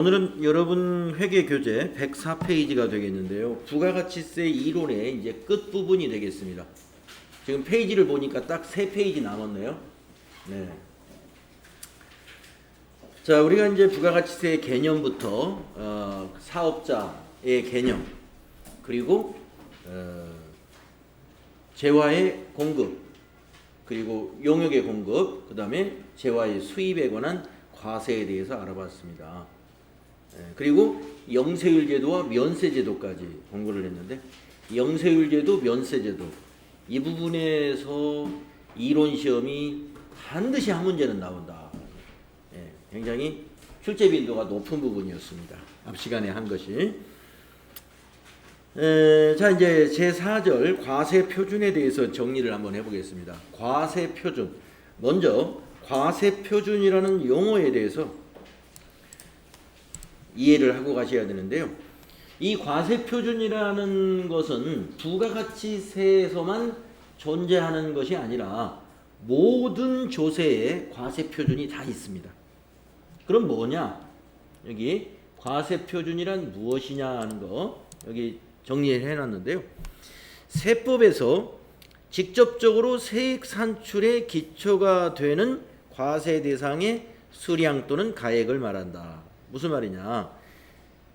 오늘은 여러분 회계 교재 104페이지가 되겠는데요. 부가가치세 이론의 이제 끝부분이 되겠습니다. 지금 페이지를 보니까 딱 3페이지 남았네요. 네. 자, 우리가 이제 부가가치세 개념부터 사업자의 개념, 그리고 재화의 공급, 그리고 용역의 공급, 그 다음에 재화의 수입에 관한 과세에 대해서 알아봤습니다. 그리고 영세율제도와 면세제도까지 공부를 했는데, 영세율제도, 면세제도 이 부분에서 이론 시험이 반드시 한 문제는 나온다. 굉장히 출제 빈도가 높은 부분이었습니다. 앞 시간에 한 것이. 자, 이제 제4절 과세표준에 대해서 정리를 한번 해보겠습니다. 과세표준. 먼저 과세표준이라는 용어에 대해서 이해를 하고 가셔야 되는데요. 이 과세표준이라는 것은 부가가치세에서만 존재하는 것이 아니라 모든 조세에 과세표준이 다 있습니다. 그럼 뭐냐? 여기 과세표준이란 무엇이냐 하는 거 여기 정리해 놨는데요. 세법에서 직접적으로 세액 산출의 기초가 되는 과세 대상의 수량 또는 가액을 말한다. 무슨 말이냐?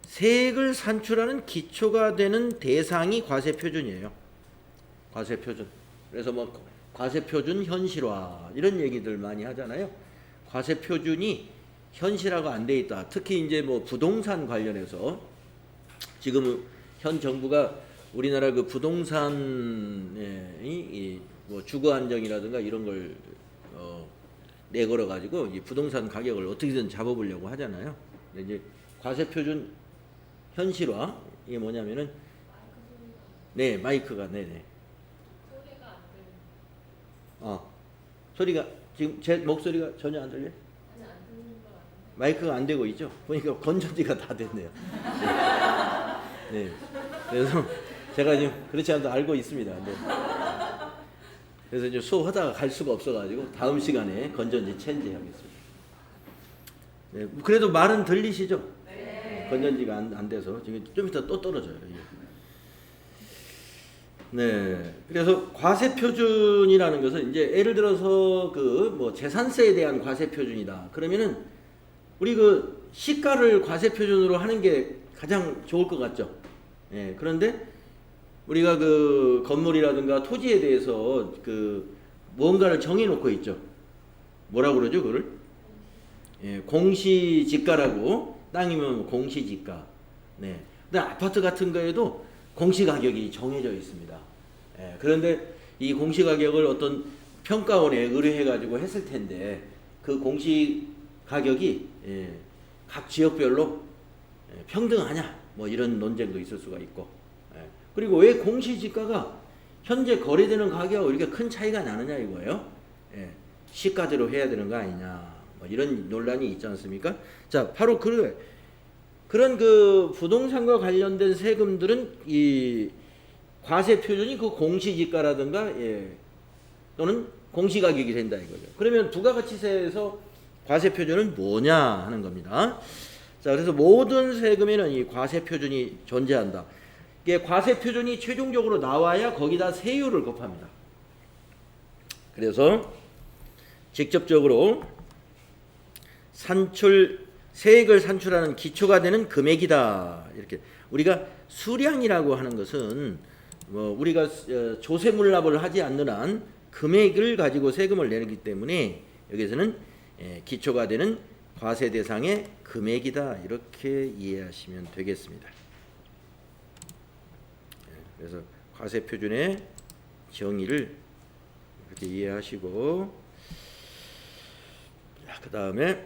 세액을 산출하는 기초가 되는 대상이 과세표준이에요. 과세표준. 그래서 뭐 과세표준 현실화 이런 얘기들 많이 하잖아요. 과세표준이 현실화가 안 돼 있다. 특히 이제 뭐 부동산 관련해서 지금 현 정부가 우리나라 그 부동산의 뭐 주거 안정이라든가 이런 걸 내걸어 가지고 이 부동산 가격을 어떻게든 잡아보려고 하잖아요. 이제 과세표준 현실화 이게 뭐냐면은 네 마이크가 네네 소리가 지금 제 목소리가 전혀 안 들려요? 마이크가 안 되고 있죠? 보니까 건전지가 다 됐네요. 네. 그래서 제가 지금 그렇지 않아도 알고 있습니다. 네. 그래서 이제 수업하다가 갈 수가 없어가지고 다음 시간에 건전지 체인지하겠습니다. 네. 그래도 말은 들리시죠? 네. 건전지가 안 돼서 지금 좀 이따 또 떨어져요. 네. 그래서 과세표준이라는 것은 이제 예를 들어서 그 뭐 재산세에 대한 과세표준이다. 그러면은 우리 그 시가를 과세표준으로 하는 게 가장 좋을 것 같죠. 예, 그런데 우리가 그 건물이라든가 토지에 대해서 그 뭔가를 정해놓고 있죠. 뭐라고 그러죠, 그걸? 예, 공시지가라고. 땅이면 공시지가. 네. 근데 아파트 같은 거에도 공시가격이 정해져 있습니다. 예, 그런데 이 공시가격을 어떤 평가원에 의뢰해가지고 했을 텐데 그 공시가격이 각 지역별로 평등하냐 뭐 이런 논쟁도 있을 수가 있고, 그리고 왜 공시지가가 현재 거래되는 가격하고 이렇게 큰 차이가 나느냐 이거예요. 시가대로 해야 되는 거 아니냐 뭐 이런 논란이 있지 않습니까? 자, 바로 그런 그 부동산과 관련된 세금들은 이 과세 표준이 그 공시지가라든가 또는 공시가격이 된다 이거죠. 그러면 부가가치세에서 과세 표준은 뭐냐 하는 겁니다. 자, 그래서 모든 세금에는 이 과세 표준이 존재한다. 이게 과세 표준이 최종적으로 나와야 거기다 세율을 곱합니다. 그래서 직접적으로 세액을 산출하는 기초가 되는 금액이다. 이렇게 우리가 수량이라고 하는 것은 뭐 우리가 조세물납을 하지 않는 한 금액을 가지고 세금을 내기 때문에 여기서는 기초가 되는 과세 대상의 금액이다. 이렇게 이해하시면 되겠습니다. 그래서 과세 표준의 정의를 이렇게 이해하시고, 그 다음에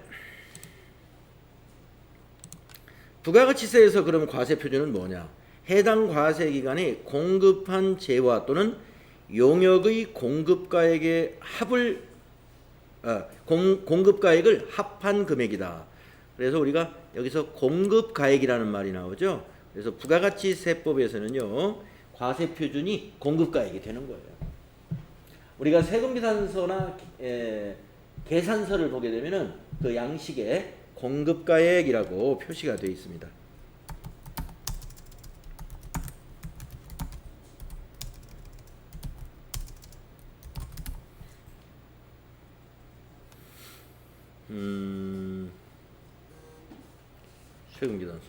부가가치세에서 그럼 과세 표준은 뭐냐? 해당 과세 기간에 공급한 재화 또는 용역의 공급가액의 공급가액을 합한 금액이다. 그래서 우리가 여기서 공급가액이라는 말이 나오죠. 그래서 부가가치세법에서는요, 과세표준이 공급가액이 되는 거예요. 우리가 세금계산서나 계산서를 보게 되면은 그 양식에 공급가액이라고 표시가 되어 있습니다. 세금기단서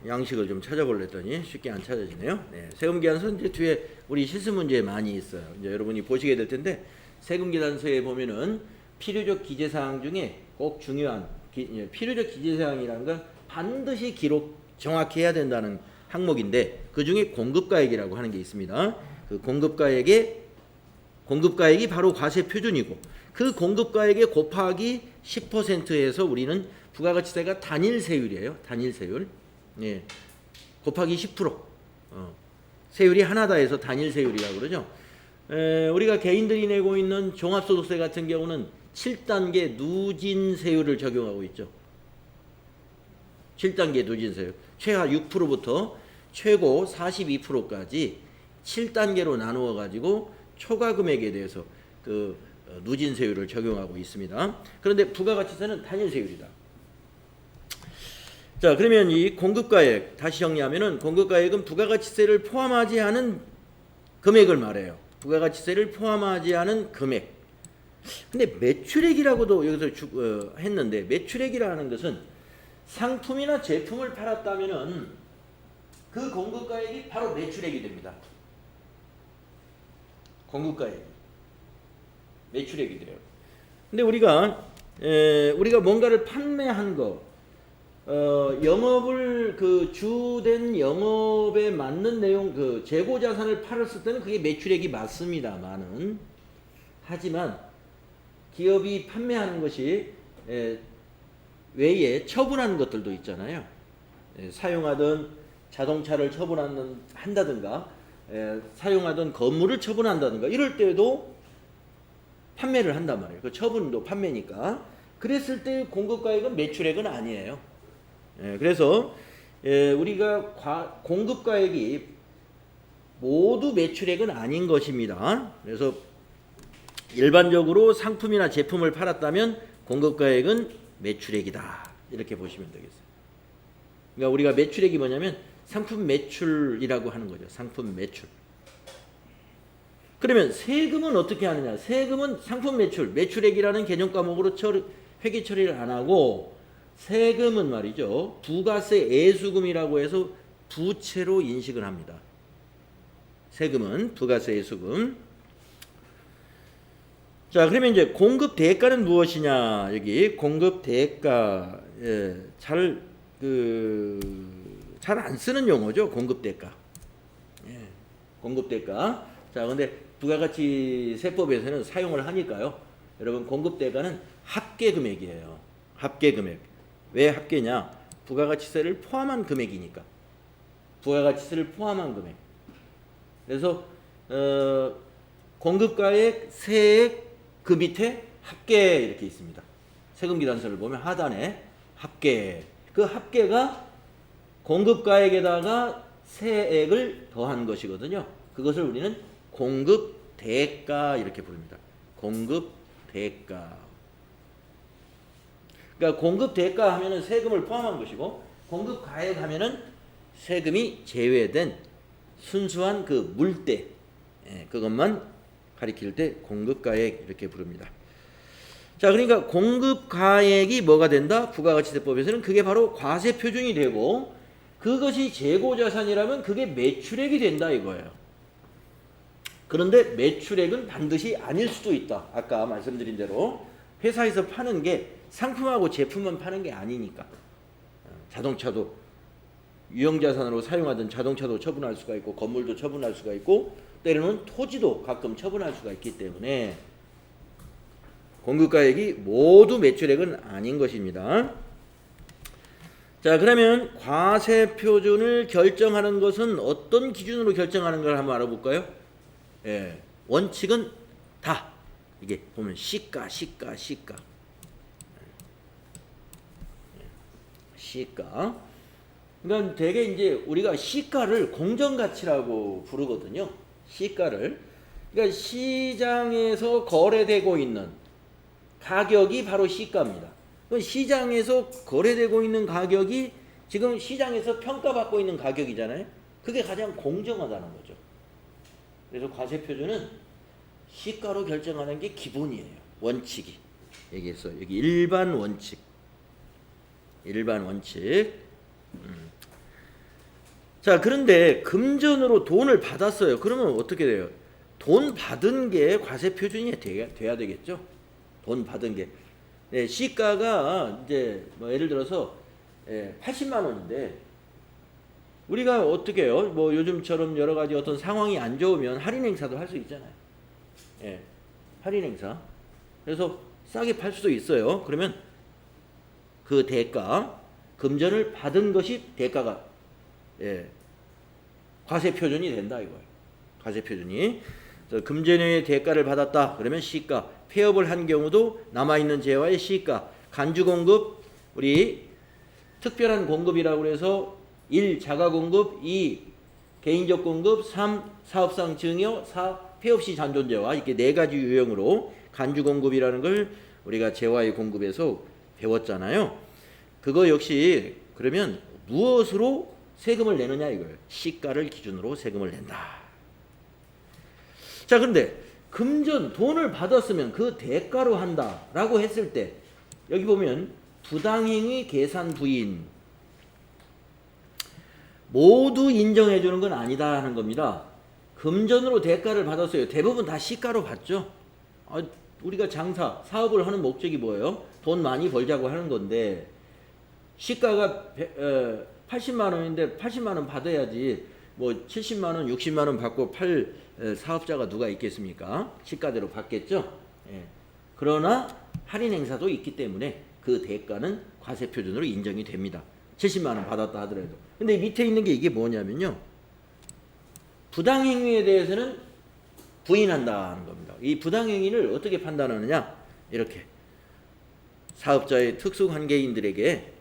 양식을 좀 찾아보려 했더니 쉽게 안 찾아지네요. 네, 세금기단서 이제 뒤에 우리 실습 문제에 많이 있어요. 이제 여러분이 보시게 될 텐데 세금기단서에 보면은 필요적 기재사항 중에 꼭 중요한 필요적 기재사항이라는 건 반드시 기록 정확히 해야 된다는 항목인데 그 중에 공급가액이라고 하는 게 있습니다. 그 공급가액이 바로 과세 표준이고 그 공급가액에 곱하기 10%에서 우리는 부가가치세가 단일세율이에요. 단일세율. 예. 곱하기 10%. 세율이 하나다 해서 단일세율이라고 그러죠. 우리가 개인들이 내고 있는 종합소득세 같은 경우는 7단계 누진세율을 적용하고 있죠. 7단계 누진세율. 최하 6%부터 최고 42%까지 7단계로 나누어 가지고 초과 금액에 대해서 그 누진세율을 적용하고 있습니다. 그런데 부가가치세는 단일세율이다. 자, 그러면 이 공급가액 다시 정리하면은 공급가액은 부가가치세를 포함하지 않은 금액을 말해요. 부가가치세를 포함하지 않은 금액. 근데 매출액이라고도 여기서 했는데 매출액이라는 것은 상품이나 제품을 팔았다면은 그 공급가액이 바로 매출액이 됩니다. 공급가액이 매출액이 돼요. 근데 우리가 뭔가를 판매한 거 영업을 그 주된 영업에 맞는 내용 그 재고 자산을 팔았을 때는 그게 매출액이 맞습니다만은 하지만 기업이 판매하는 것이 외에 처분하는 것들도 있잖아요. 사용하던 자동차를 처분한다든가 사용하던 건물을 처분한다든가 이럴 때도 판매를 한단 말이에요. 그 처분도 판매니까. 그랬을 때 공급가액은 매출액은 아니에요. 그래서 우리가 공급가액이 모두 매출액은 아닌 것입니다. 그래서 일반적으로 상품이나 제품을 팔았다면 공급가액은 매출액이다. 이렇게 보시면 되겠어요. 그러니까 우리가 매출액이 뭐냐면 상품 매출이라고 하는 거죠. 상품 매출. 그러면 세금은 어떻게 하느냐? 세금은 상품 매출액이라는 개념 과목으로 회계 처리를 안 하고 세금은 말이죠. 부가세 애수금이라고 해서 부채로 인식을 합니다. 세금은 부가세 애수금. 자, 그러면 이제 공급 대가는 무엇이냐? 여기 공급 대가 잘 안 쓰는 용어죠. 공급 대가. 공급 대가. 자, 근데 부가가치세법에서는 사용을 하니까요. 여러분 공급 대가는 합계 금액이에요. 합계 금액. 왜 합계냐? 부가가치세를 포함한 금액이니까. 부가가치세를 포함한 금액. 그래서 공급가액, 세액 그 밑에 합계 이렇게 있습니다. 세금기단서를 보면 하단에 합계. 그 합계가 공급가액에다가 세액을 더한 것이거든요. 그것을 우리는 공급대가 이렇게 부릅니다. 공급대가. 그러니까 공급대가 하면은 세금을 포함한 것이고 공급가액 하면은 세금이 제외된 순수한 그 물대 그것만 가리킬 때 공급가액 이렇게 부릅니다. 자, 그러니까 공급가액이 뭐가 된다? 부가가치세법에서는 그게 바로 과세표준이 되고 그것이 재고자산이라면 그게 매출액이 된다 이거예요. 그런데 매출액은 반드시 아닐 수도 있다. 아까 말씀드린 대로 회사에서 파는 게 상품하고 제품만 파는 게 아니니까. 자동차도 유형자산으로 사용하던 자동차도 처분할 수가 있고 건물도 처분할 수가 있고 때로는 토지도 가끔 처분할 수가 있기 때문에 공급가액이 모두 매출액은 아닌 것입니다. 자, 그러면 과세표준을 결정하는 것은 어떤 기준으로 결정하는 걸 한번 알아볼까요? 원칙은 다 이게 보면 시가. 그러니까 되게 이제 우리가 시가를 공정가치라고 부르거든요. 시가를. 그러니까 시장에서 거래되고 있는 가격이 바로 시가입니다. 시장에서 거래되고 있는 가격이 지금 시장에서 평가받고 있는 가격이잖아요. 그게 가장 공정하다는 거죠. 그래서 과세표준은 시가로 결정하는 게 기본이에요. 원칙이. 얘기했어. 여기 일반 원칙. 일반 원칙. 자, 그런데 금전으로 돈을 받았어요. 그러면 어떻게 돼요? 돈 받은 게 과세표준이 돼야 되겠죠? 돈 받은 게. 네, 시가가 이제 뭐 예를 들어서 80만 원인데 우리가 어떻게 해요? 뭐 요즘처럼 여러 가지 어떤 상황이 안 좋으면 할인 행사도 할 수 있잖아요. 예, 할인 행사. 그래서 싸게 팔 수도 있어요. 그러면 그 대가, 금전을 받은 것이 대가가 과세 표준이 된다 이거예요. 과세 표준이. 금전의 대가를 받았다. 그러면 시가. 폐업을 한 경우도 남아있는 재화의 시가. 간주 공급, 우리 특별한 공급이라고 해서 1. 자가 공급, 2. 개인적 공급, 3. 사업상 증여, 4. 폐업 시 잔존재화. 이렇게 네 가지 유형으로 간주 공급이라는 걸 우리가 재화의 공급에서 배웠잖아요. 그거 역시 그러면 무엇으로 세금을 내느냐 이거예요. 시가를 기준으로 세금을 낸다. 자, 그런데 금전 돈을 받았으면 그 대가로 한다라고 했을 때 여기 보면 부당행위 계산 부인 모두 인정해 주는 건 아니다 하는 겁니다. 금전으로 대가를 받았어요. 대부분 다 시가로 받죠. 우리가 장사, 사업을 하는 목적이 뭐예요? 돈 많이 벌자고 하는 건데 시가가 80만 원인데 80만 원 받아야지 뭐 70만 원, 60만 원 받고 팔 사업자가 누가 있겠습니까? 시가대로 받겠죠. 예. 그러나 할인 행사도 있기 때문에 그 대가는 과세 표준으로 인정이 됩니다. 70만 원 받았다 하더라도. 근데 밑에 있는 게 이게 뭐냐면요. 부당행위에 대해서는 부인한다는 겁니다. 이 부당행위를 어떻게 판단하느냐? 이렇게 사업자의 특수관계인들에게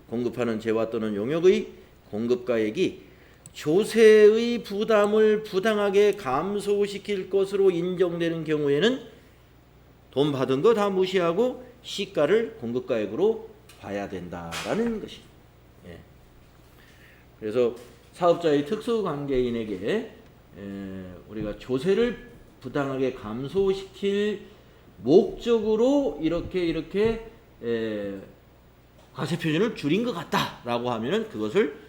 공급하는 재화 또는 용역의 공급가액이 조세의 부담을 부당하게 감소시킬 것으로 인정되는 경우에는 돈 받은 거 다 무시하고 시가를 공급가액으로 봐야 된다라는 것입니다. 예. 그래서 사업자의 특수관계인에게 우리가 조세를 부당하게 감소시킬 목적으로 이렇게 과세 표준을 줄인 것 같다라고 하면은 그것을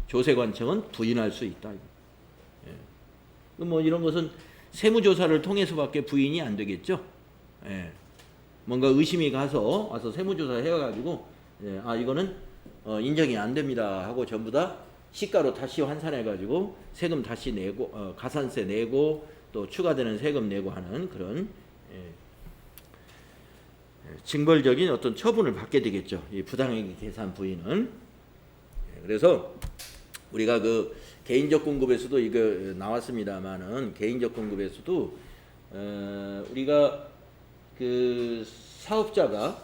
조세관청은 부인할 수 있다. 예. 뭐 이런 것은 세무조사를 통해서밖에 부인이 안 되겠죠. 예. 뭔가 의심이 와서 세무조사 해가지고 이거는 인정이 안 됩니다 하고 전부 다 시가로 다시 환산해가지고 세금 다시 내고 가산세 내고 또 추가되는 세금 내고 하는 그런 징벌적인 어떤 처분을 받게 되겠죠. 이 부당행위 계산 부인은. 그래서 우리가 그 개인적 공급에서도 이거 나왔습니다만은 개인적 공급에서도 우리가 그 사업자가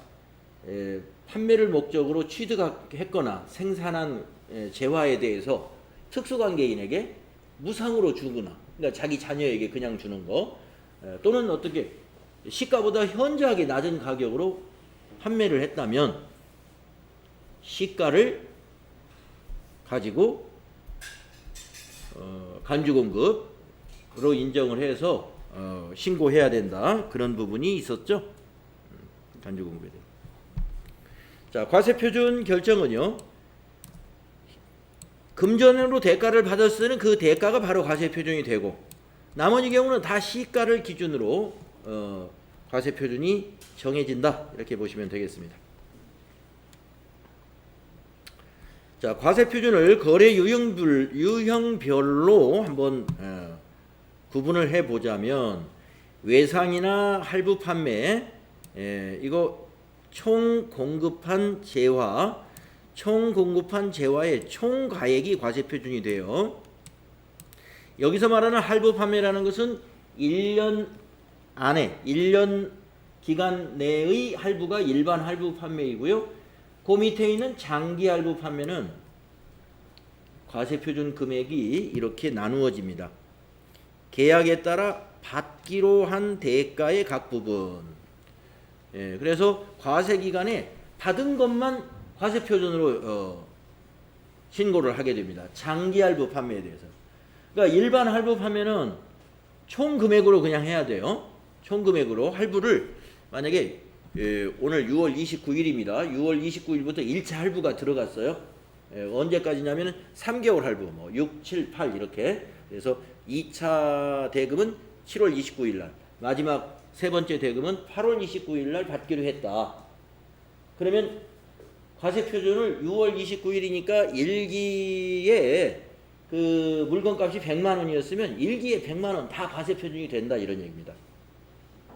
판매를 목적으로 취득했거나 생산한 재화에 대해서 특수관계인에게 무상으로 주거나 그러니까 자기 자녀에게 그냥 주는 거 또는 어떻게 시가보다 현저하게 낮은 가격으로 판매를 했다면 시가를 가지고 간주공급으로 인정을 해서 신고해야 된다. 그런 부분이 있었죠. 간주공급에 대해. 자, 과세표준 결정은요. 금전으로 대가를 받았을 때는 그 대가가 바로 과세표준이 되고 나머지 경우는 다 시가를 기준으로 과세표준이 정해진다. 이렇게 보시면 되겠습니다. 자, 과세표준을 거래 유형별로 한번 구분을 해보자면 외상이나 할부 판매 이거 총 공급한 재화의 총 가액이 과세표준이 돼요. 여기서 말하는 할부 판매라는 것은 1년 안에 1년 기간 내의 할부가 일반 할부 판매이고요. 그 밑에 있는 장기 할부 판매는 과세표준 금액이 이렇게 나누어집니다. 계약에 따라 받기로 한 대가의 각 부분. 그래서 과세 기간에 받은 것만 과세표준으로 신고를 하게 됩니다. 장기 할부 판매에 대해서. 그러니까 일반 할부 판매는 총 금액으로 그냥 해야 돼요. 총 금액으로 할부를 만약에 오늘 6월 29일입니다. 6월 29일부터 1차 할부가 들어갔어요. 언제까지냐면 3개월 할부, 뭐 6, 7, 8 이렇게. 그래서 2차 대금은 7월 29일 날, 마지막 세 번째 대금은 8월 29일 날 받기로 했다. 그러면 과세표준을 6월 29일이니까 1기에 그 물건값이 100만 원이었으면 1기에 100만 원 다 과세표준이 된다 이런 얘기입니다.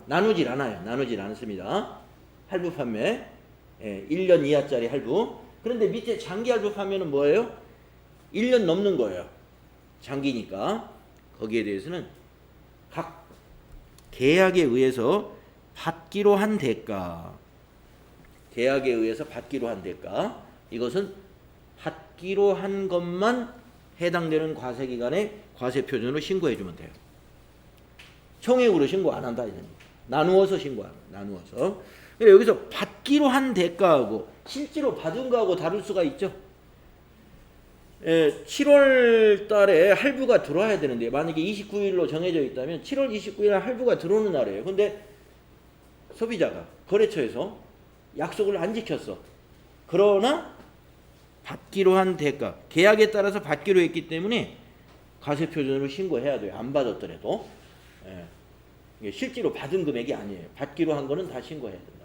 나누질 않아요. 나누질 않습니다. 할부 판매, 1년 이하짜리 할부. 그런데 밑에 장기 할부 판매는 뭐예요? 1년 넘는 거예요. 장기니까. 거기에 대해서는 각 계약에 의해서 받기로 한 대가, 계약에 의해서 받기로 한 대가, 이것은 받기로 한 것만 해당되는 과세기간에 과세표준으로 신고해주면 돼요. 총액으로 신고 안 한다 이런. 나누어서 신고하는, 나누어서. 여기서 받기로 한 대가하고 실제로 받은 거하고 다를 수가 있죠. 7월 달에 할부가 들어와야 되는데, 만약에 29일로 정해져 있다면 7월 29일 할부가 들어오는 날이에요. 근데 소비자가 거래처에서 약속을 안 지켰어. 그러나 받기로 한 대가, 계약에 따라서 받기로 했기 때문에 과세표준으로 신고해야 돼요. 안 받았더라도. 이게 실제로 받은 금액이 아니에요. 받기로 한 거는 다 신고해야 된다.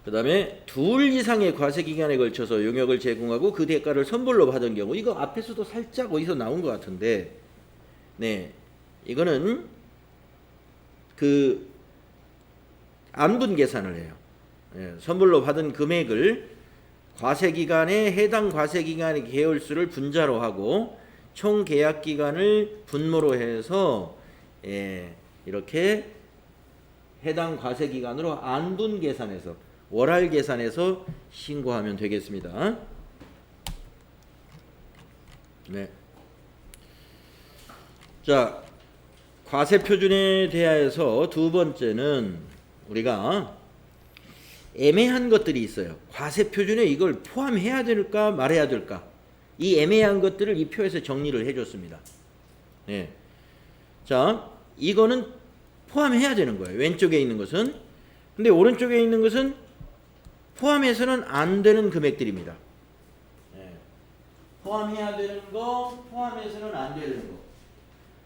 그 다음에 둘 이상의 과세기간에 걸쳐서 용역을 제공하고 그 대가를 선불로 받은 경우, 이거 앞에서도 살짝 어디서 나온 것 같은데, 네, 이거는 그 안분 계산을 해요. 선불로 받은 금액을 과세기간에 해당 과세기간의 계열수를 분자로 하고 총 계약기간을 분모로 해서 이렇게 해당 과세기간으로 안분 계산해서, 월할 계산해서 신고하면 되겠습니다. 네. 자, 과세표준에 대하여서 두 번째는 우리가 애매한 것들이 있어요. 과세표준에 이걸 포함해야 될까 말해야 될까, 이 애매한 것들을 이 표에서 정리를 해줬습니다. 네. 자, 이거는 포함해야 되는 거예요. 왼쪽에 있는 것은. 근데 오른쪽에 있는 것은 포함해서는 안 되는 금액들입니다. 네. 포함해야 되는 거, 포함해서는 안 되는 거.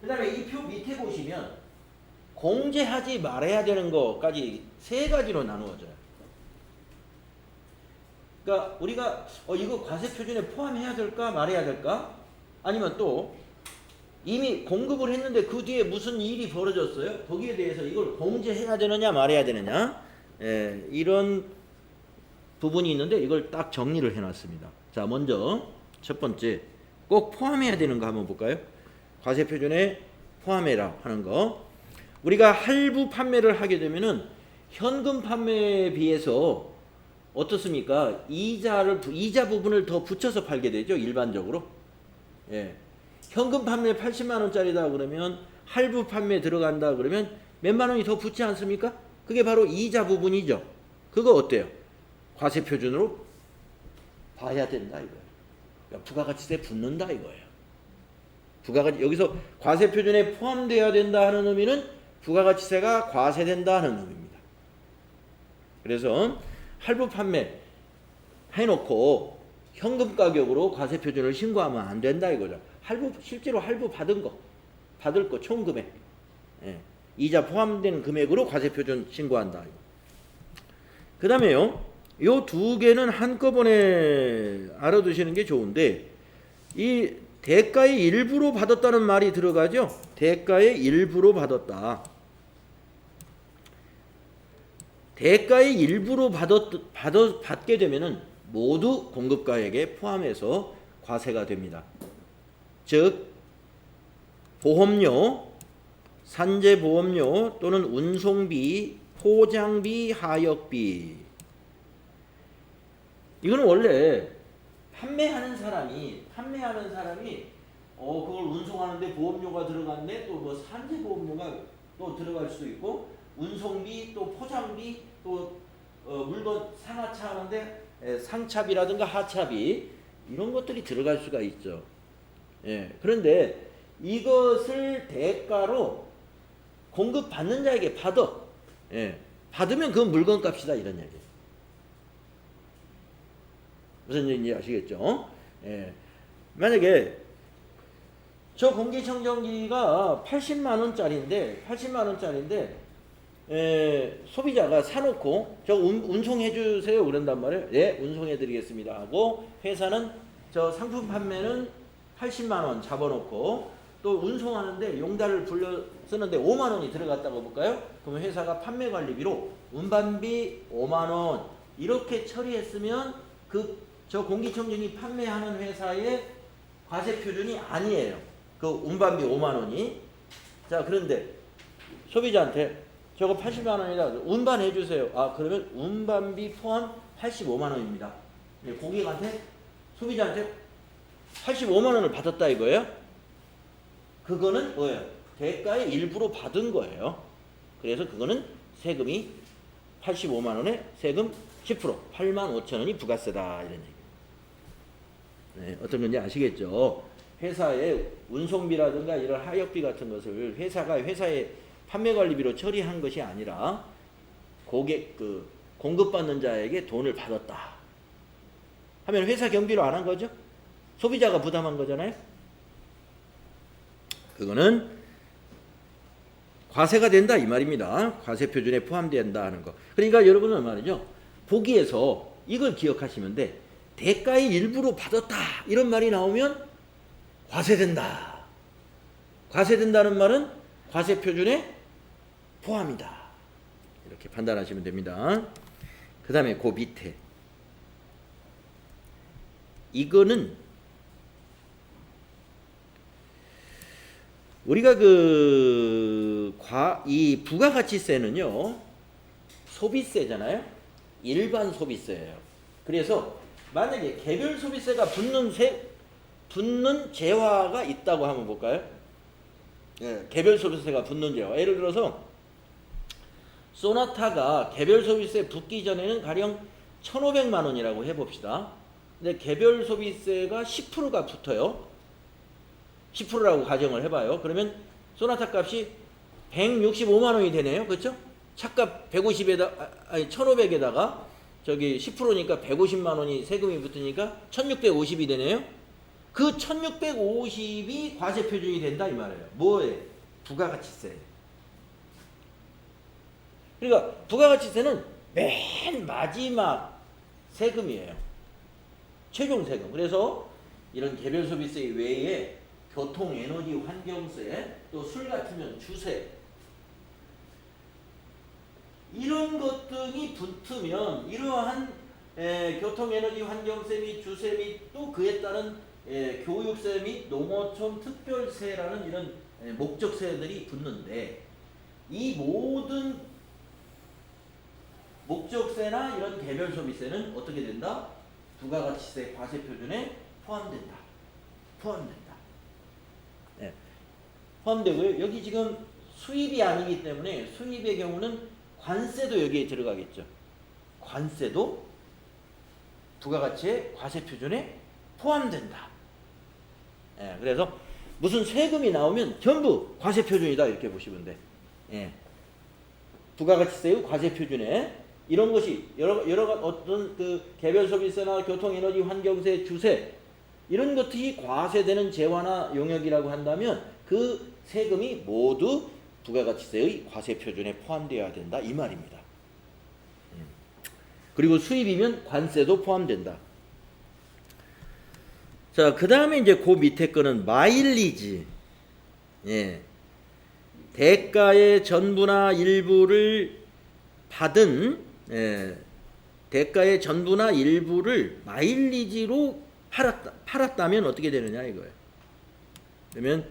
그 다음에 이 표 밑에 보시면 공제하지 말아야 되는 거까지 세 가지로 나누어져요. 그러니까 우리가 이거 과세표준에 포함해야 될까 말해야 될까? 아니면 또 이미 공급을 했는데 그 뒤에 무슨 일이 벌어졌어요? 거기에 대해서 이걸 공제해야 되느냐 말해야 되느냐, 이런 부분이 있는데 이걸 딱 정리를 해놨습니다. 자, 먼저 첫 번째, 꼭 포함해야 되는 거 한번 볼까요? 과세표준에 포함해라 하는 거. 우리가 할부 판매를 하게 되면은 현금 판매에 비해서 어떻습니까? 이자 부분을 더 붙여서 팔게 되죠, 일반적으로. 현금 판매 80만 원짜리다 그러면 할부 판매 들어간다 그러면 몇만 원이 더 붙지 않습니까? 그게 바로 이자 부분이죠. 그거 어때요? 과세표준으로 봐야 된다 이거예요. 그러니까 부가가치세 붙는다 이거예요. 여기서 과세표준에 포함되어야 된다 하는 의미는 부가가치세가 과세된다 하는 의미입니다. 그래서 할부 판매 해놓고 현금 가격으로 과세표준을 신고하면 안 된다 이거죠. 실제로 할부 받을 거 총 금액, 이자 포함된 금액으로 과세표준 신고한다. 그 다음에요, 요 두 개는 한꺼번에 알아두시는 게 좋은데, 이 대가의 일부로 받았다는 말이 들어가죠. 대가의 일부로 받았다. 대가의 일부로 받게 되면은 모두 공급가액에 포함해서 과세가 됩니다. 즉 보험료, 산재보험료 또는 운송비, 포장비, 하역비, 이거는 원래 판매하는 사람이 그걸 운송하는데 보험료가 들어갔네, 또 뭐 산재보험료가 또 들어갈 수도 있고, 운송비 또 포장비 또 물건 상하차 하는데 상차비라든가 하차비 이런 것들이 들어갈 수가 있죠. 예. 그런데 이것을 대가로 공급받는 자에게 받아. 예. 받으면 그건 물건값이다 이런 얘기예요. 무슨 얘기인지 아시겠죠? 예. 만약에 저 공기청정기가 80만 원짜리인데 소비자가 사놓고 저 운송해 주세요 그런단 말이에요. 네, 운송해 드리겠습니다 하고 회사는 저 상품 판매는 80만 원 잡아놓고 또 운송하는데 용달을 불려 쓰는데 5만 원이 들어갔다고 볼까요? 그러면 회사가 판매 관리비로 운반비 5만 원 이렇게 처리했으면 저 공기청정기 판매하는 회사의 과세 표준이 아니에요. 그 운반비 5만 원이. 자, 그런데 소비자한테 저거 80만 원이다. 운반해 주세요. 아, 그러면 운반비 포함 85만 원입니다. 고객한테 소비자한테 85만 원을 받았다 이거예요. 그거는 뭐예요? 대가의 일부로 받은 거예요. 그래서 그거는 세금이 85만 원에 세금 10% 8만 5천 원이 부가세다 이런 얘기. 네, 어떤 건지 아시겠죠? 회사의 운송비라든가 이런 하역비 같은 것을 회사가 회사의 판매 관리비로 처리한 것이 아니라 고객 공급받는 자에게 돈을 받았다 하면 회사 경비로 안 한 거죠? 소비자가 부담한 거잖아요. 그거는 과세가 된다 이 말입니다. 과세 표준에 포함된다 하는 거. 그러니까 여러분은 말이죠. 보기에서 이걸 기억하시면 돼. 대가의 일부로 받았다 이런 말이 나오면 과세된다. 과세된다는 말은 과세 표준에 포함이다. 이렇게 판단하시면 됩니다. 그 다음에 그 밑에 이거는 우리가 이 부가가치세는요 소비세잖아요. 일반 소비세예요. 그래서 만약에 개별 소비세가 붙는 재화가 있다고 한번 볼까요? 예, 개별 소비세가 붙는 재화. 예를 들어서 소나타가 개별 소비세 붙기 전에는 가령 1,500만 원이라고 해봅시다. 근데 개별 소비세가 10%가 붙어요. 10%라고 가정을 해봐요. 그러면 소나타 값이 165만 원이 되네요. 그렇죠? 차값 1,500에다가 저기 10%니까 150만 원이 세금이 붙으니까 1,650이 되네요. 그 1,650이 과세 표준이 된다 이 말이에요. 뭐에? 부가가치세. 그러니까 부가가치세는 맨 마지막 세금이에요. 최종 세금. 그래서 이런 개별 소비세 외에 교통, 에너지, 환경세, 또 술 같으면 주세 이런 것 등이 붙으면 이러한 교통, 에너지, 환경세 및 주세 및 또 그에 따른 교육세 및 농어촌 특별세라는 이런 목적세들이 붙는데 이 모든 목적세나 이런 개별 소비세는 어떻게 된다? 부가가치세 과세 표준에 포함된다. 네. 포함되고요. 여기 지금 수입이 아니기 때문에 수입의 경우는 관세도 여기에 들어가겠죠. 관세도 부가가치의 과세 표준에 포함된다. 예, 그래서 무슨 세금이 나오면 전부 과세 표준이다 이렇게 보시면 돼. 예. 부가가치세의 과세 표준에 이런 것이 여러 어떤 개별 소비세나 교통, 에너지, 환경세, 주세 이런 것들이 과세되는 재화나 용역이라고 한다면 그 세금이 모두 부가가치세의 과세 표준에 포함되어야 된다 이 말입니다. 그리고 수입이면 관세도 포함된다. 자, 그 다음에 이제 그 밑에 거는 마일리지. 예. 대가의 전부나 일부를 받은 대가의 전부나 일부를 마일리지로 팔았다면 어떻게 되느냐 이거예요. 그러면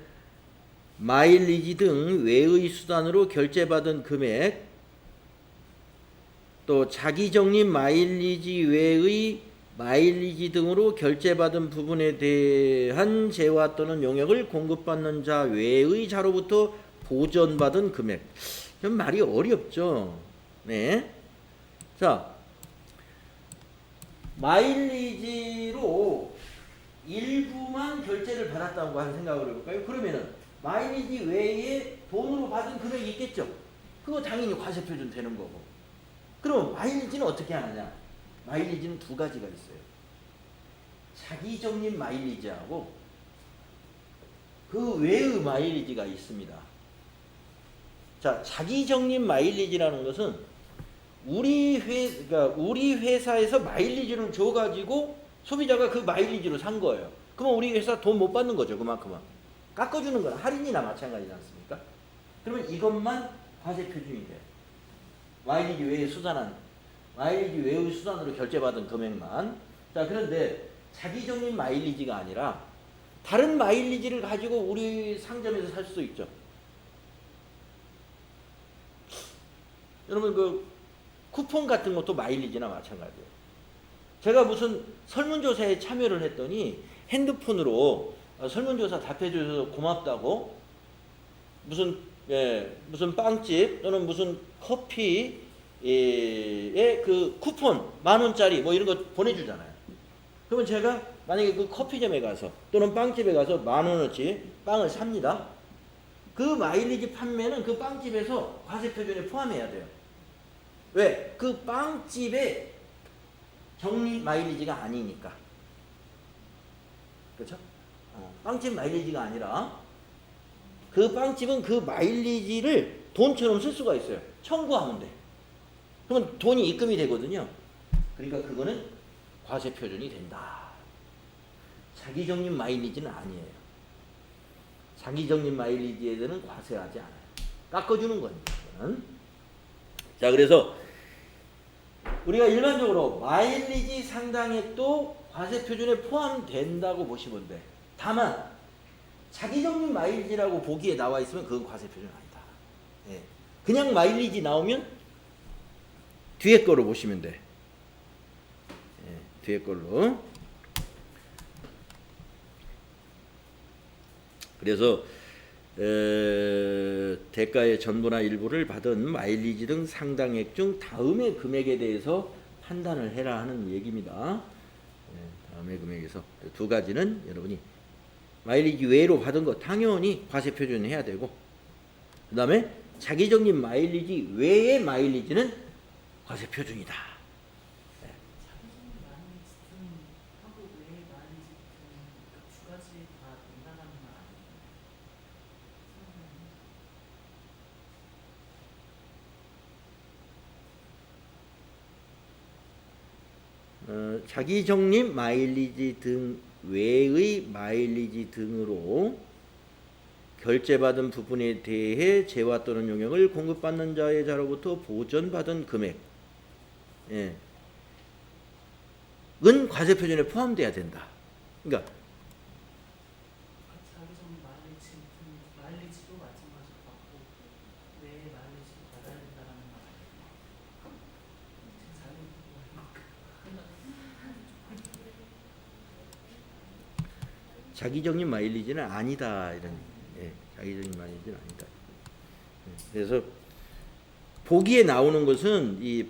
마일리지 등 외의 수단으로 결제받은 금액 또 자기 적립 마일리지 외의 마일리지 등으로 결제받은 부분에 대한 재화 또는 용역을 공급받는 자 외의 자로부터 보전받은 금액. 좀 말이 어렵죠. 네. 자, 마일리지로 일부만 결제를 받았다고 한 생각을 해볼까요? 그러면은 마일리지 외에 돈으로 받은 금액이 있겠죠? 그거 당연히 과세표준 되는 거고. 그럼 마일리지는 어떻게 하느냐? 마일리지는 두 가지가 있어요. 자기 적립 마일리지하고 그 외의 마일리지가 있습니다. 자, 자기 적립 마일리지라는 것은 그러니까 우리 회사에서 마일리지를 줘가지고 소비자가 그 마일리지로 산 거예요. 그러면 우리 회사 돈 못 받는 거죠. 그만큼은. 깎아주는 건 할인이나 마찬가지지 않습니까? 그러면 이것만 과세표준이 돼요. 마일리지 외의 수단으로 결제받은 금액만. 자, 그런데 자기 적립 마일리지가 아니라 다른 마일리지를 가지고 우리 상점에서 살 수도 있죠. 여러분 그 쿠폰 같은 것도 마일리지나 마찬가지예요. 제가 무슨 설문조사에 참여를 했더니 핸드폰으로 설문조사 답해줘서 고맙다고 무슨 빵집 또는 무슨 커피에 그 쿠폰 10,000원짜리 뭐 이런 거 보내주잖아요. 그러면 제가 만약에 그 커피점에 가서 또는 빵집에 가서 10,000원어치 빵을 삽니다. 그 마일리지 판매는 그 빵집에서 과세표준에 포함해야 돼요. 왜? 그 빵집의 적립 마일리지가 아니니까. 그렇죠? 빵집 마일리지가 아니라 그 빵집은 그 마일리지를 돈처럼 쓸 수가 있어요. 청구하면 돼. 그러면 돈이 입금이 되거든요. 그러니까 그거는 과세표준이 된다. 자기 적립 마일리지는 아니에요. 자기 적립 마일리지에 대해서는 과세하지 않아요. 깎아주는 거니까. 자, 그래서 우리가 일반적으로 마일리지 상당액도 과세표준에 포함된다고 보시면 돼. 다만 자기 적립 마일리지라고 보기에 나와 있으면 그건 과세표준 아니다. 예. 그냥 마일리지 나오면 뒤에 거로 보시면 돼. 예, 뒤에 걸로. 그래서 대가의 전부나 일부를 받은 마일리지 등 상당액 중 다음의 금액에 대해서 판단을 해라 하는 얘기입니다. 다음의 금액에서 두 가지는 여러분이 마일리지 외로 받은 거 당연히 과세표준 해야 되고, 그 다음에 자기 적립 마일리지 외의 마일리지는 과세표준이다. 자기 적립 마일리지 등 외의 마일리지 등으로 결제받은 부분에 대해 재화 또는 용역을 공급받는 자의 자로부터 보전받은 금액, 은 과세표준에 포함돼야 된다. 그러니까 자기 적립 마일리지도 마찬가지로 받고 외의 마일리지도 받아야 된다라는 말 자기 적립 마일리지는 아니다 이런. 자기 적립 마일리지는 아니다. 그래서 보기에 나오는 것은 이제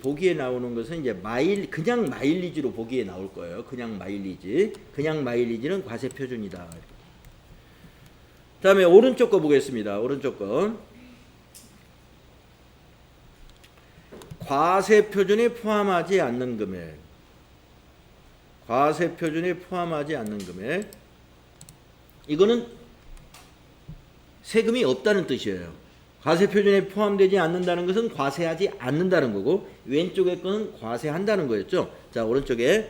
그냥 마일리지로 보기에 나올 거예요. 그냥 마일리지는 과세표준이다. 다음에 오른쪽 거 보겠습니다. 오른쪽 거. 과세표준에 포함하지 않는 금액. 과세표준에 포함하지 않는 금액. 이거는 세금이 없다는 뜻이에요. 과세표준에 포함되지 않는다는 것은 과세하지 않는다는 거고, 왼쪽의 거는 과세한다는 거였죠. 자, 오른쪽에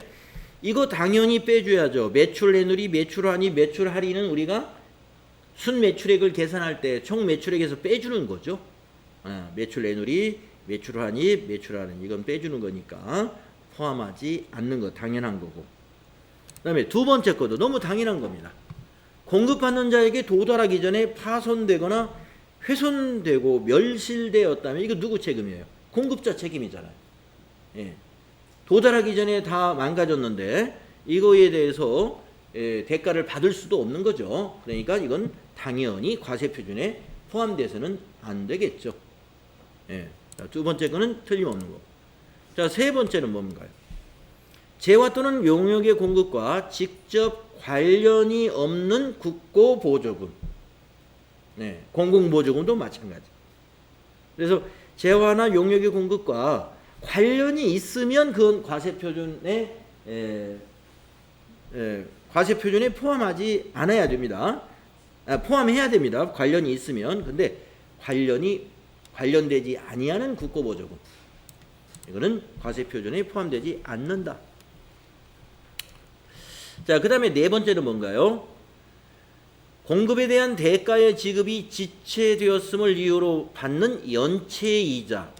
이거 당연히 빼줘야죠. 매출 내누리, 매출환입, 매출할인은 우리가 순매출액을 계산할 때 총 매출액에서 빼주는 거죠. 매출 내누리, 매출환입, 매출할인 이건 빼주는 거니까 포함하지 않는 거 당연한 거고. 그 다음에 두 번째 것도 너무 당연한 겁니다. 공급받는 자에게 도달하기 전에 파손되거나 훼손되고 멸실되었다면 이거 누구 책임이에요? 공급자 책임이잖아요. 도달하기 전에 다 망가졌는데 이거에 대해서 대가를 받을 수도 없는 거죠. 그러니까 이건 당연히 과세표준에 포함돼서는 안 되겠죠. 자, 두 번째 거는 틀림없는 거. 자, 세 번째는 뭔가요? 재화 또는 용역의 공급과 직접 관련이 없는 국고보조금. 네, 공공보조금도 마찬가지. 그래서 재화나 용역의 공급과 관련이 있으면 그건 과세표준에 과세표준에 포함하지 않아야 됩니다. 포함해야 됩니다. 관련이 있으면. 근데 관련되지 아니하는 국고보조금, 이거는 과세표준에 포함되지 않는다. 자, 그 다음에 네 번째는 뭔가요? 공급에 대한 대가의 지급이 지체되었음을 이유로 받는 연체이자.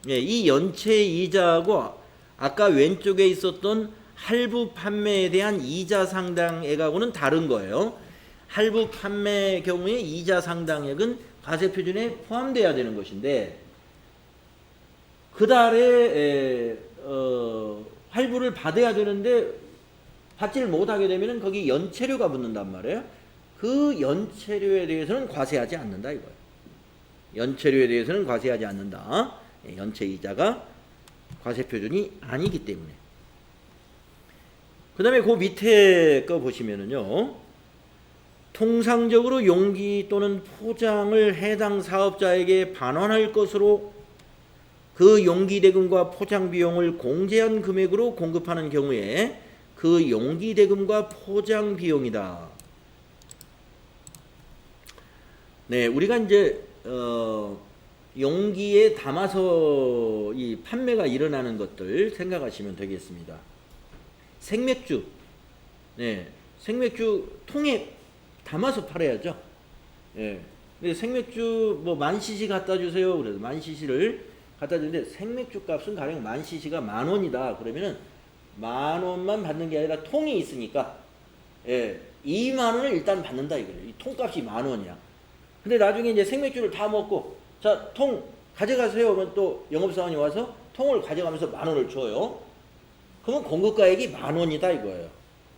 예, 이 연체이자하고 아까 왼쪽에 있었던 할부 판매에 대한 이자 상당액하고는 다른 거예요. 할부 판매 경우에 이자 상당액은 과세표준에 포함돼야 되는 것인데, 그 달에 할부를 받아야 되는데 받지를 못하게 되면 거기 연체료가 붙는단 말이에요. 그 연체료에 대해서는 과세하지 않는다 이거예요. 연체료에 대해서는 과세하지 않는다. 연체이자가 과세표준이 아니기 때문에. 그 다음에 그 밑에 거 보시면은요, 통상적으로 용기 또는 포장을 해당 사업자에게 반환할 것으로 그 용기 대금과 포장 비용을 공제한 금액으로 공급하는 경우에 그 용기 대금과 포장 비용이다. 네, 우리가 이제 용기에 담아서 이 판매가 일어나는 것들 생각하시면 되겠습니다. 생맥주, 네, 생맥주 통에 담아서 팔아야죠. 예. 근데 생맥주 뭐 10,000cc 갖다 주세요. 그래서 10,000cc를 갖다 주는데 생맥주 값은 가령 10,000cc가 10,000원이다. 그러면은 10,000원만 받는 게 아니라 통이 있으니까, 예, 20,000원을 일단 받는다 이거예요. 이 통값이 10,000원이야. 근데 나중에 이제 생맥주를 다 먹고, 자, 통 가져가세요. 하면 또 영업사원이 와서 통을 가져가면서 10,000원을 줘요. 그러면 공급가액이 10,000원이다 이거예요.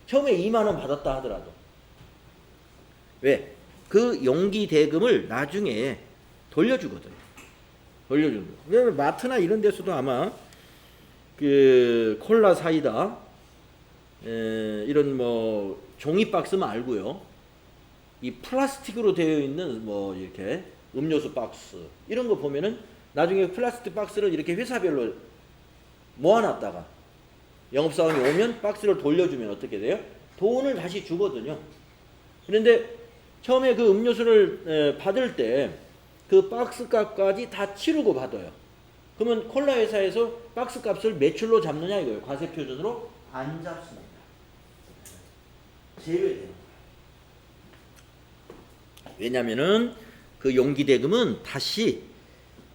처음에 20,000원 받았다 하더라도. 왜? 그 용기 대금을 나중에 돌려주거든요. 돌려주는 거. 왜냐면 마트나 이런 데서도 아마 그 콜라 사이다, 이런 뭐 종이 박스 말고요, 이 플라스틱으로 되어 있는 뭐 이렇게 음료수 박스 이런 거 보면은 나중에 플라스틱 박스를 이렇게 회사별로 모아놨다가 영업사원이 오면 박스를 돌려주면 어떻게 돼요? 돈을 다시 주거든요. 그런데 처음에 그 음료수를 받을 때 그 박스 값까지 다 치르고 받아요. 그러면 콜라 회사에서 박스 값을 매출로 잡느냐 이거예요. 과세 표준으로 안 잡습니다. 제외되는 거예요. 왜냐면은 그 용기 대금은 다시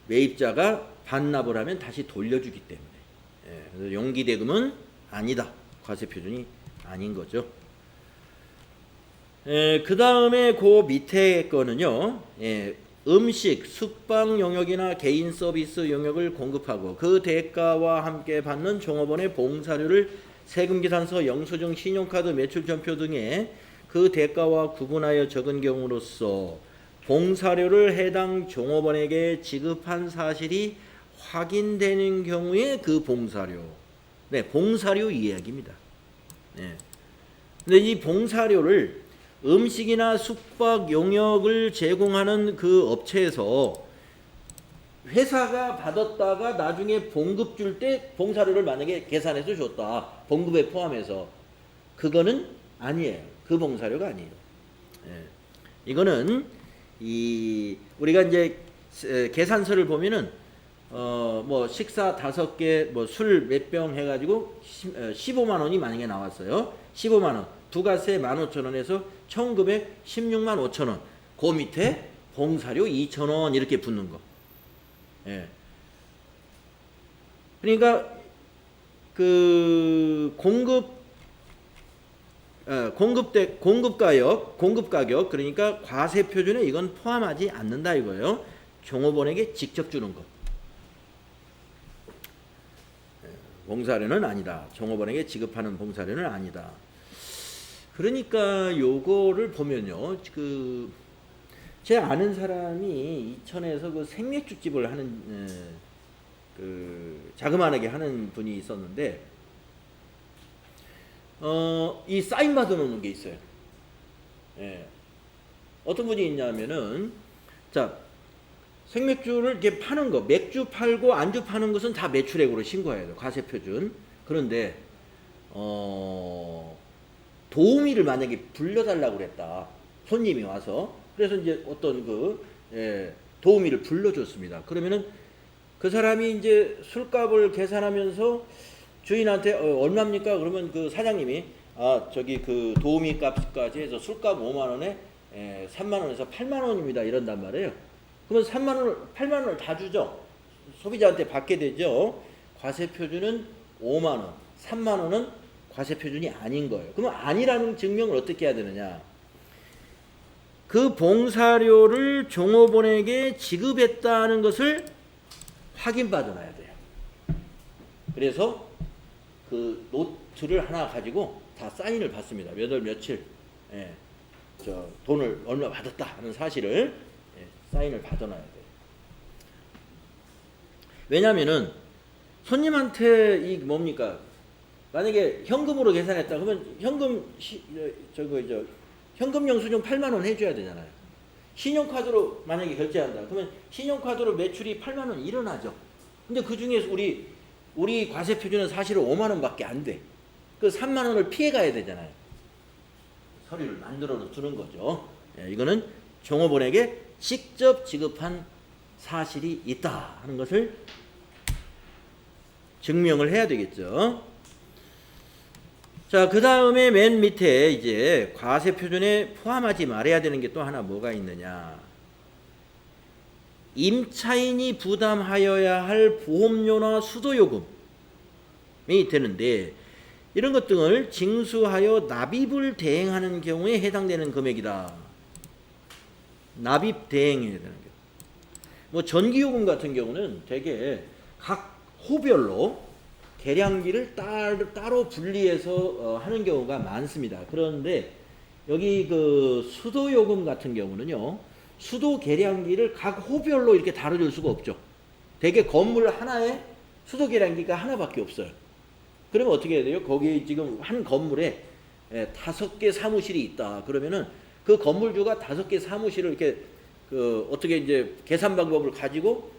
매입자가 반납을 하면 다시 돌려주기 때문에. 예, 그래서 용기 대금은 아니다. 과세 표준이 아닌 거죠. 그 다음에 그 밑에 거는요, 음식, 숙박 영역이나 개인 서비스 영역을 공급하고 그 대가와 함께 받는 종업원의 봉사료를 세금계산서, 영수증, 신용카드, 매출전표 등의 그 대가와 구분하여 적은 경우로서 봉사료를 해당 종업원에게 지급한 사실이 확인되는 경우에 그 봉사료, 네, 봉사료 이야기입니다. 네. 근데 이 봉사료를 음식이나 숙박 용역을 제공하는 그 업체에서 회사가 받았다가 나중에 봉급 줄 때 봉사료를 만약에 계산해서 줬다, 봉급에 포함해서, 그거는 아니에요. 그 봉사료가 아니에요. 예. 이거는 우리가 이제 계산서를 보면은 뭐 식사 5개, 뭐 술 몇 병 해가지고 15만 원이 만약에 나왔어요. 15만 원. 부가세 15,000원에서 총금액 16만 5천원. 그 밑에 봉사료 2,000원 이렇게 붙는 거. 예. 그러니까 그 공급 가격, 그러니까 과세 표준에 이건 포함하지 않는다 이거예요. 종업원에게 직접 주는 거. 봉사료는 아니다. 종업원에게 지급하는 봉사료는 아니다. 그러니까 요거를 보면요, 제 아는 사람이 이천에서 그 생맥주집을 하는 자그마하게 하는 분이 있었는데 이 사인 받아놓는 게 있어요. 예. 어떤 분이 있냐면은 자 생맥주를 이렇게 파는 거, 맥주 팔고 안주 파는 것은 다 매출액으로 신고해야 돼요. 과세표준. 그런데 도우미를 만약에 불러달라고 그랬다. 손님이 와서. 그래서 이제 어떤 도우미를 불러줬습니다. 그러면은 그 사람이 이제 술값을 계산하면서 주인한테 얼마입니까? 그러면 그 사장님이 저기 그 도우미 값까지 해서 술값 5만 원에 3만 원에서 8만 원입니다. 이런단 말이에요. 그러면 3만 원, 8만 원을 다 주죠. 소비자한테 받게 되죠. 과세표준은 5만 원, 3만 원은 과세표준이 아닌 거예요. 그러면 아니라는 증명을 어떻게 해야 되느냐? 그 봉사료를 종업원에게 지급했다는 것을 확인받아놔야 돼요. 그래서 그 노트를 하나 가지고 다 사인을 받습니다. 몇 월 며칠 저 돈을 얼마 받았다 하는 사실을 사인을 받아놔야 돼요. 왜냐면은 손님한테 이 뭡니까? 만약에 현금으로 계산했다 그러면 현금 영수증 8만 원 해줘야 되잖아요. 신용카드로 만약에 결제한다 그러면 신용카드로 매출이 8만 원 일어나죠. 근데 그 중에서 우리 과세표준은 사실은 5만 원밖에 안 돼. 그 3만 원을 피해 가야 되잖아요. 서류를 만들어 두는 거죠. 이거는 종업원에게 직접 지급한 사실이 있다 하는 것을 증명을 해야 되겠죠. 자, 그 다음에 맨 밑에 이제 과세표준에 포함하지 말아야 되는 게 또 하나 뭐가 있느냐. 임차인이 부담하여야 할 보험료나 수도요금이 되는데 이런 것 등을 징수하여 납입을 대행하는 경우에 해당되는 금액이다. 납입 대행해야 되는 경우. 뭐 전기요금 같은 경우는 되게 각 호별로 계량기를 따로 분리해서 하는 경우가 많습니다. 그런데 여기 그 수도요금 같은 경우는요. 수도 계량기를 각 호별로 이렇게 다뤄줄 수가 없죠. 대개 건물 하나에 수도 계량기가 하나밖에 없어요. 그러면 어떻게 해야 돼요? 거기 지금 한 건물에 5개 사무실이 있다. 그러면은 그 건물주가 5개 사무실을 이렇게 어떻게 이제 계산 방법을 가지고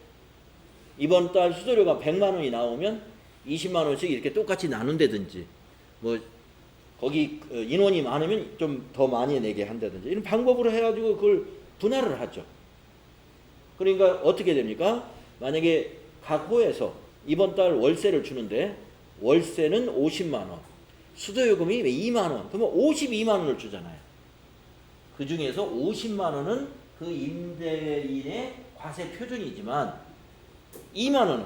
이번 달 수도료가 100만 원이 나오면 20만 원씩 이렇게 똑같이 나눈다든지 뭐 거기 인원이 많으면 좀 더 많이 내게 한다든지 이런 방법으로 해가지고 그걸 분할을 하죠. 그러니까 어떻게 됩니까? 만약에 각 호에서 이번 달 월세를 주는데 월세는 50만 원, 수도요금이 2만 원, 그러면 52만 원을 주잖아요. 그 중에서 50만 원은 그 임대인의 과세 표준이지만 2만 원은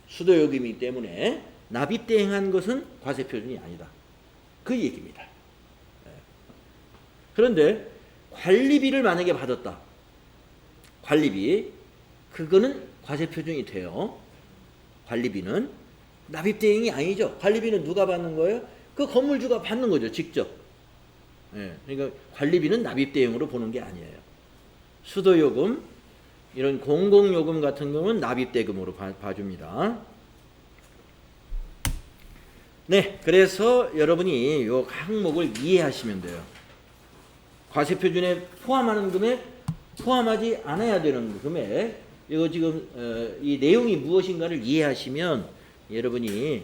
수도요금이기 때문에 납입대행한 것은 과세 표준이 아니다. 그 얘기입니다. 그런데 관리비를 만약에 받았다. 관리비 그거는 과세 표준이 돼요. 관리비는 납입대행이 아니죠. 관리비는 누가 받는 거예요? 그 건물주가 받는 거죠. 직접. 그러니까 관리비는 납입대행으로 보는 게 아니에요. 수도요금 이런 공공요금 같은 경우는 납입대금으로 봐줍니다. 네, 그래서 여러분이 이 항목을 이해하시면 돼요. 과세표준에 포함하는 금액, 포함하지 않아야 되는 금액, 이거 지금 이 내용이 무엇인가를 이해하시면 여러분이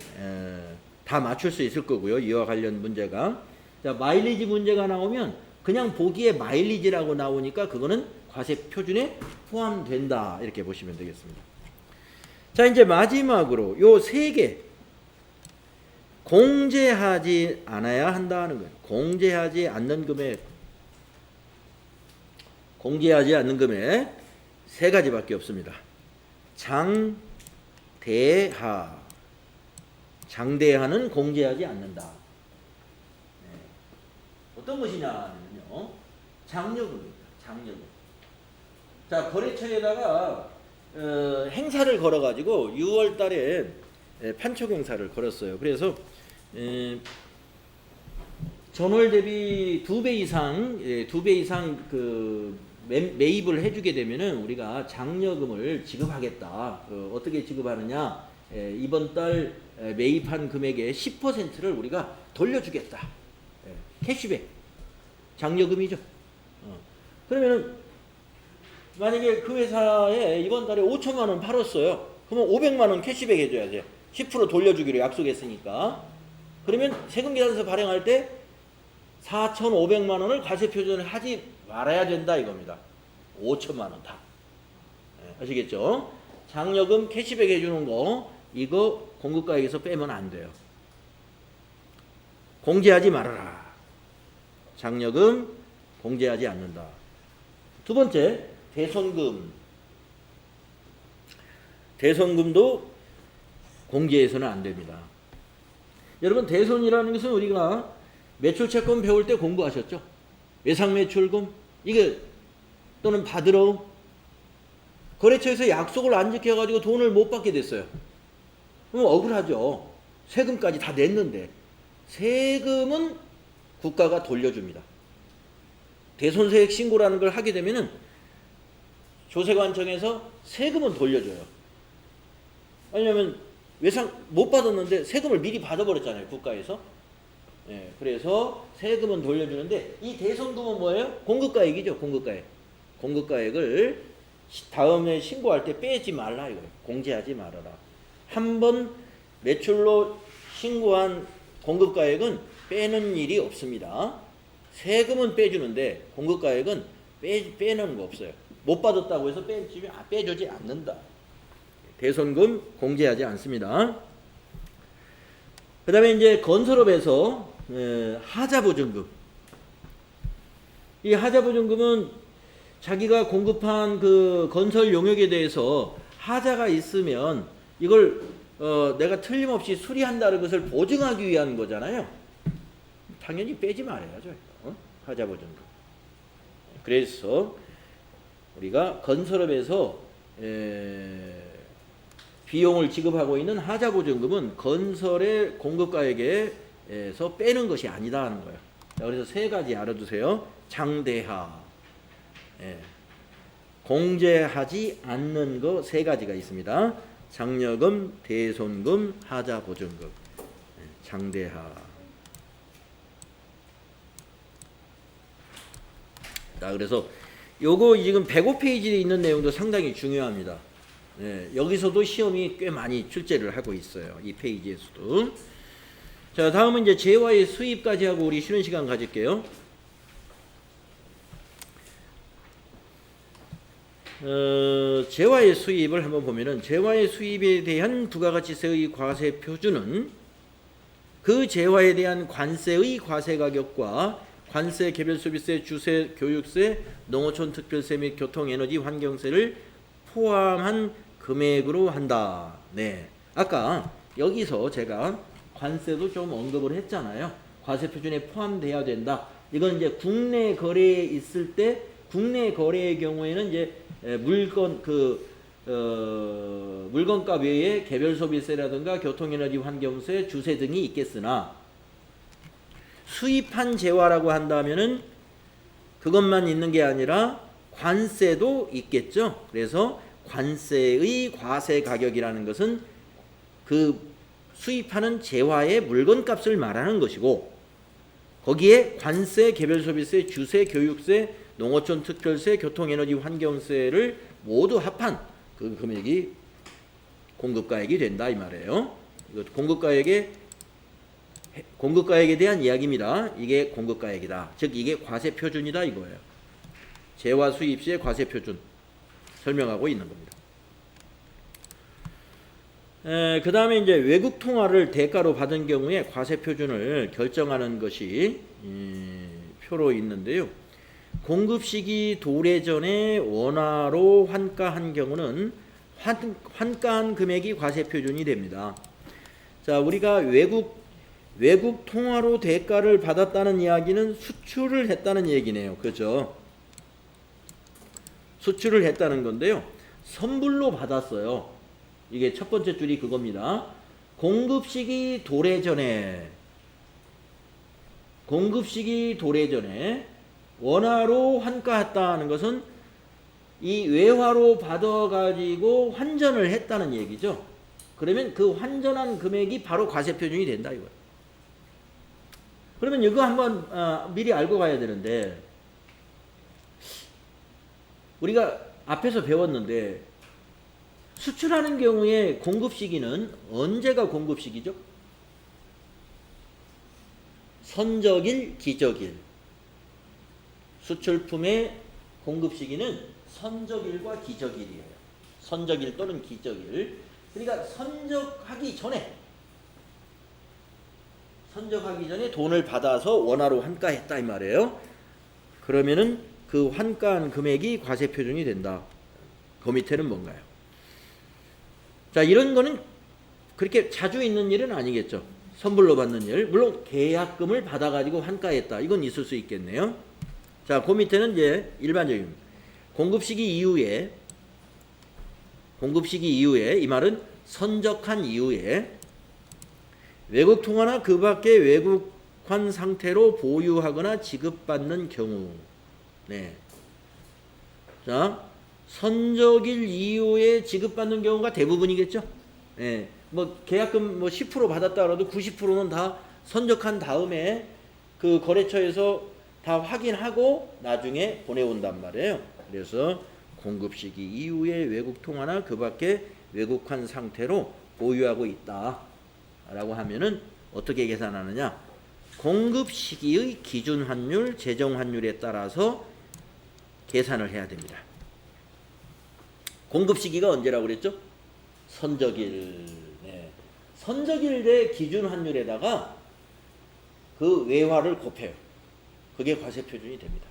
다 맞출 수 있을 거고요. 이와 관련 문제가. 자, 마일리지 문제가 나오면 그냥 보기에 마일리지라고 나오니까 그거는 과세표준에 포함된다. 이렇게 보시면 되겠습니다. 자, 이제 마지막으로 요 세 개. 공제하지 않아야 한다는 거예요. 공제하지 않는 금액. 공제하지 않는 금액 세 가지밖에 없습니다. 장대하. 장대하는 공제하지 않는다. 어떤 것이냐면요. 장려금입니다. 장려금. 자, 거래처에다가 행사를 걸어가지고 6월 달에 판촉 행사를 걸었어요. 그래서 전월 대비 2배 이상 그 매입을 해주게 되면은 우리가 장려금을 지급하겠다. 어떻게 지급하느냐? 이번 달 매입한 금액의 10%를 우리가 돌려주겠다. 캐시백, 장려금이죠. 그러면은 만약에 그 회사에 이번 달에 5천만 원 팔았어요. 그러면 500만 원 캐시백 해줘야 돼요. 10% 돌려주기로 약속했으니까. 그러면 세금계산서 발행할 때 4,500만 원을 과세표준을 하지 말아야 된다 이겁니다. 5천만 원 다. 아시겠죠? 장려금 캐시백 해주는 거 이거 공급가액에서 빼면 안 돼요. 공제하지 말아라. 장려금 공제하지 않는다. 두 번째, 대손금. 대손금도 공제해서는 안 됩니다. 여러분, 대손이라는 것은 우리가 매출채권 배울 때 공부하셨죠? 외상매출금, 이게 또는 받으러 거래처에서 약속을 안 지켜가지고 돈을 못 받게 됐어요. 그럼 억울하죠. 세금까지 다 냈는데. 세금은 국가가 돌려줍니다. 대손세액 신고라는 걸 하게 되면은 조세관청에서 세금은 돌려줘요. 왜냐면 외상 못 받았는데 세금을 미리 받아버렸잖아요, 국가에서. 그래서 세금은 돌려주는데 이 대손금은 뭐예요? 공급가액이죠, 공급가액. 공급가액을 다음에 신고할 때 빼지 말라 이거예요. 공제하지 말아라. 한번 매출로 신고한 공급가액은 빼는 일이 없습니다. 세금은 빼주는데 공급가액은 빼는 거 없어요. 못 받았다고 해서 빼주지 않는다. 대손금 공제하지 않습니다. 그 다음에 이제 건설업에서 하자보증금. 이 하자보증금은 자기가 공급한 그 건설 용역에 대해서 하자가 있으면 이걸 내가 틀림없이 수리한다는 것을 보증하기 위한 거잖아요. 당연히 빼지 말아야죠. 하자보증금. 그래서 우리가 건설업에서 비용을 지급하고 있는 하자보증금은 건설의 공급가액에서 빼는 것이 아니다 하는 거예요. 그래서 세 가지 알아두세요. 장대하, 공제하지 않는 거 세 가지가 있습니다. 장려금, 대손금, 하자보증금. 장대하. 자, 그래서 요거 지금 105페이지에 있는 내용도 상당히 중요합니다. 여기서도 시험이 꽤 많이 출제를 하고 있어요. 이 페이지에서도. 자, 다음은 이제 재화의 수입까지 하고 우리 쉬는 시간 가질게요. 재화의 수입을 한번 보면은 재화의 수입에 대한 부가가치세의 과세 표준은 그 재화에 대한 관세의 과세 가격과 관세, 개별소비세, 주세, 교육세, 농어촌 특별세 및 교통에너지 환경세를 포함한 금액으로 한다. 네. 아까 여기서 제가 관세도 좀 언급을 했잖아요. 과세 표준에 포함돼야 된다. 이건 이제 국내 거래에 있을 때 국내 거래의 경우에는 이제 물건값 외에 개별소비세라든가 교통에너지 환경세, 주세 등이 있겠으나 수입한 재화라고 한다면은 그것만 있는 게 아니라 관세도 있겠죠. 그래서 관세의 과세 가격이라는 것은 그 수입하는 재화의 물건값을 말하는 것이고 거기에 관세, 개별소비세, 주세, 교육세, 농어촌 특별세, 교통에너지 환경세를 모두 합한 그 금액이 공급가액이 된다 이 말이에요. 이거 공급가액에 대한 이야기입니다. 이게 공급가액이다. 즉 이게 과세표준이다 이거예요. 재화 수입 시의 과세표준 설명하고 있는 겁니다. 그 다음에 이제 외국 통화를 대가로 받은 경우에 과세표준을 결정하는 것이 표로 있는데요. 공급 시기 도래 전에 원화로 환가한 경우는 환가한 금액이 과세표준이 됩니다. 자, 우리가 외국 통화로 대가를 받았다는 이야기는 수출을 했다는 얘기네요. 그죠? 수출을 했다는 건데요. 선불로 받았어요. 이게 첫 번째 줄이 그겁니다. 공급 시기 도래 전에 원화로 환가했다는 것은 이 외화로 받아가지고 환전을 했다는 얘기죠. 그러면 그 환전한 금액이 바로 과세표준이 된다 이거예요. 그러면 이거 한번 미리 알고 가야 되는데, 우리가 앞에서 배웠는데 수출하는 경우에 공급 시기는 언제가 공급 시기죠? 선적일, 기적일. 수출품의 공급 시기는 선적일과 기적일이에요. 선적일 또는 기적일. 그러니까 선적하기 전에 돈을 받아서 원화로 환가했다 이 말이에요. 그러면은 그 환가한 금액이 과세표준이 된다. 그 밑에는 뭔가요? 자, 이런 거는 그렇게 자주 있는 일은 아니겠죠. 선불로 받는 일. 물론 계약금을 받아가지고 환가했다. 이건 있을 수 있겠네요. 자, 그 밑에는 이제 일반적인 공급 시기 이후에 이 말은 선적한 이후에 외국 통화나 그 밖의 외국환 상태로 보유하거나 지급받는 경우. 네. 자, 선적일 이후에 지급받는 경우가 대부분이겠죠. 네. 뭐 계약금 뭐 10% 받았다 그래도 90%는 다 선적한 다음에 그 거래처에서 다 확인하고 나중에 보내온단 말이에요. 그래서 공급 시기 이후에 외국 통화나 그 밖의 외국환 상태로 보유하고 있다 라고 하면은 어떻게 계산하느냐? 공급 시기의 기준 환율, 제정 환율에 따라서 계산을 해야 됩니다. 공급 시기가 언제라고 그랬죠? 선적일. 네. 선적일 대 기준 환율에다가 그 외화를 곱해요. 그게 과세 표준이 됩니다.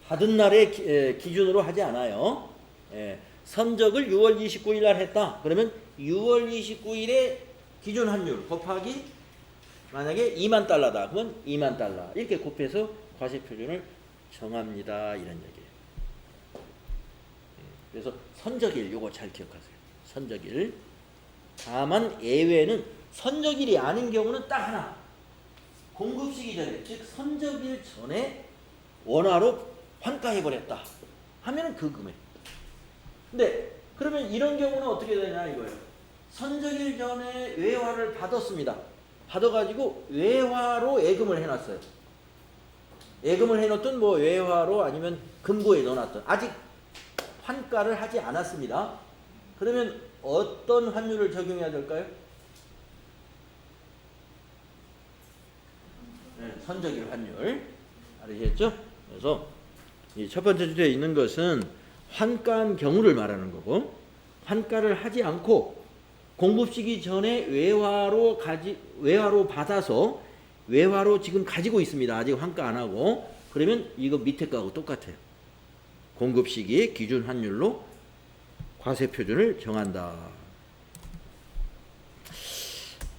받은 날의 기준으로 하지 않아요. 예. 선적을 6월 29일 날 했다. 그러면 6월 29일에 기준 환율 곱하기 만약에 2만 달러다. 그러면 2만 달러. 이렇게 곱해서 과세 표준을 정합니다. 이런 얘기예요. 그래서 선적일 요거 잘 기억하세요. 선적일. 다만 예외는 선적일이 아닌 경우는 딱 하나. 공급 시기 전에, 즉 선적일 전에 원화로 환가해버렸다 하면은 그 금액. 근데 그러면 이런 경우는 어떻게 되냐 이거예요. 선적일 전에 외화를 받았습니다. 받아가지고 외화로 예금을 해놨어요. 예금을 해놓든 뭐 외화로 아니면 금고에 넣어놨든 아직 환가를 하지 않았습니다. 그러면 어떤 환율을 적용해야 될까요? 네, 선적일 환율. 아시겠죠? 그래서 이 첫 번째 주제에 있는 것은 환가한 경우를 말하는 거고, 환가를 하지 않고 공급 시기 전에 외화로 받아서 외화로 지금 가지고 있습니다. 아직 환가 안 하고. 그러면 이거 밑에 거하고 똑같아요. 공급 시기의 기준 환율로 과세 표준을 정한다.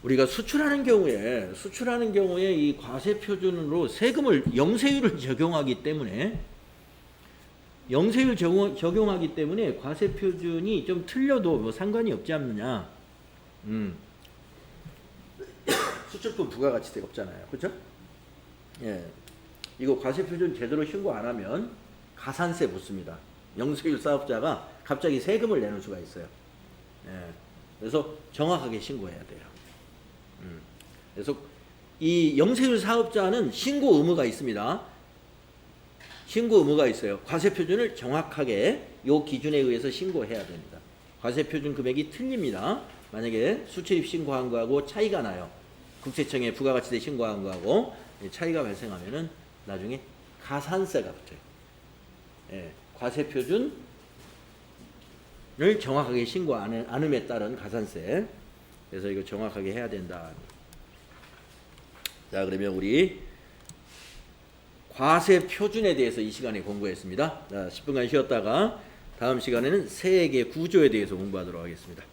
우리가 수출하는 경우에 이 과세 표준으로 세금을 영세율을 적용하기 때문에 과세 표준이 좀 틀려도 뭐 상관이 없지 않느냐. 수출품 부가가치세가 없잖아요. 그렇죠? 예. 이거 과세 표준 제대로 신고 안 하면 가산세 붙습니다. 영세율 사업자가 갑자기 세금을 내는 수가 있어요. 예. 그래서 정확하게 신고해야 돼요. 그래서 이 영세율 사업자는 신고 의무가 있습니다. 신고 의무가 있어요. 과세 표준을 정확하게 요 기준에 의해서 신고해야 됩니다. 과세 표준 금액이 틀립니다. 만약에 수출입 신고한 거하고 차이가 나요. 국세청에 부가가치세 신고한 거하고 차이가 발생하면은 나중에 가산세가 붙어요. 예, 과세 표준을 정확하게 신고 않음에 따른 가산세. 그래서 이거 정확하게 해야 된다. 자, 그러면 우리 과세 표준에 대해서 이 시간에 공부했습니다. 자, 10분간 쉬었다가 다음 시간에는 세액의 구조에 대해서 공부하도록 하겠습니다.